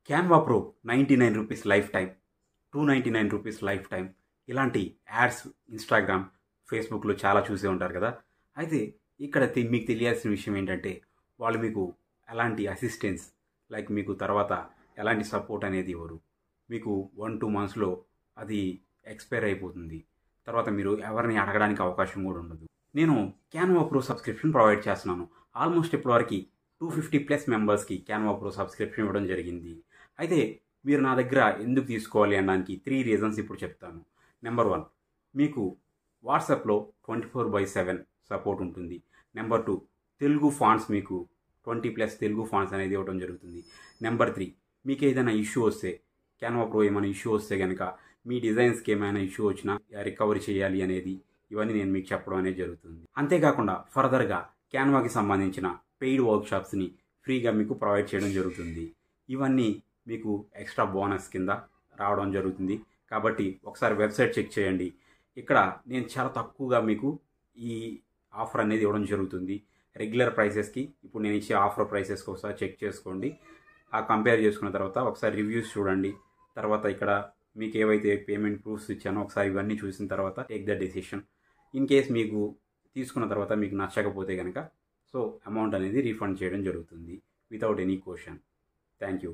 Canva pro 99 rupees life time, 299 rupees life time, ఇలాంటి ads Instagram, ఫేస్బుక్లో చాలా చూసే ఉంటారు కదా. అయితే ఇక్కడ మీకు తెలియాల్సిన విషయం ఏంటంటే వాళ్ళు మీకు ఎలాంటి అసిస్టెన్స్, లైక్ మీకు తర్వాత ఎలాంటి సపోర్ట్ అనేది ఇవ్వరు. మీకు 1-2 మంత్స్లో అది ఎక్స్పైర్ అయిపోతుంది. తర్వాత మీరు ఎవరిని అడగడానికి అవకాశం కూడా ఉండదు. నేను క్యాన్వా ప్రో సబ్స్క్రిప్షన్ ప్రొవైడ్ చేస్తున్నాను. ఆల్మోస్ట్ ఇప్పటివరకు 250+ మెంబర్స్కి క్యాన్వా ప్రో సబ్స్క్రిప్షన్ ఇవ్వడం జరిగింది. అయితే మీరు నా దగ్గర ఎందుకు తీసుకోవాలి అనడానికి 3 రీజన్స్ ఇప్పుడు చెప్తాను. నెంబర్ 1, మీకు వాట్సాప్లో 24/7 సపోర్ట్ ఉంటుంది. నెంబర్ 2, తెలుగు ఫాంట్స్, మీకు 20+ తెలుగు ఫాంట్స్ అనేది ఇవ్వడం జరుగుతుంది. నెంబర్ 3, మీకు ఏదైనా ఇష్యూ వస్తే, క్యాన్వా ప్రో ఏమైనా ఇష్యూ వస్తే కనుక, మీ డిజైన్స్కి ఏమైనా ఇష్యూ వచ్చినా రికవరీ చేయాలి అనేది, ఇవన్నీ నేను మీకు చెప్పడం అనేది జరుగుతుంది. అంతేకాకుండా ఫర్దర్గా క్యాన్వాకి సంబంధించిన పెయిడ్ వర్క్షాప్స్ని ఫ్రీగా మీకు ప్రొవైడ్ చేయడం జరుగుతుంది. ఇవన్నీ మీకు ఎక్స్ట్రా బోనస్ కింద రావడం జరుగుతుంది. కాబట్టి ఒకసారి వెబ్సైట్ చెక్ చేయండి. ఇక్కడ నేను చాలా తక్కువగా మీకు ఈ ఆఫర్ అనేది ఇవ్వడం జరుగుతుంది. రెగ్యులర్ ప్రైసెస్కి ఇప్పుడు నేను ఇచ్చే ఆఫర్ ప్రైసెస్కి ఒకసారి చెక్ చేసుకోండి. ఆ కంపేర్ చేసుకున్న తర్వాత ఒకసారి రివ్యూస్ చూడండి. తర్వాత ఇక్కడ మీకు ఏవైతే పేమెంట్ ప్రూఫ్స్ ఇచ్చానో ఒకసారి ఇవన్నీ చూసిన తర్వాత take the decision. In case మీకు తీసుకున్న తర్వాత మీకు నచ్చకపోతే కనుక అమౌంట్ అనేది రీఫండ్ చేయడం జరుగుతుంది without any question. Thank you.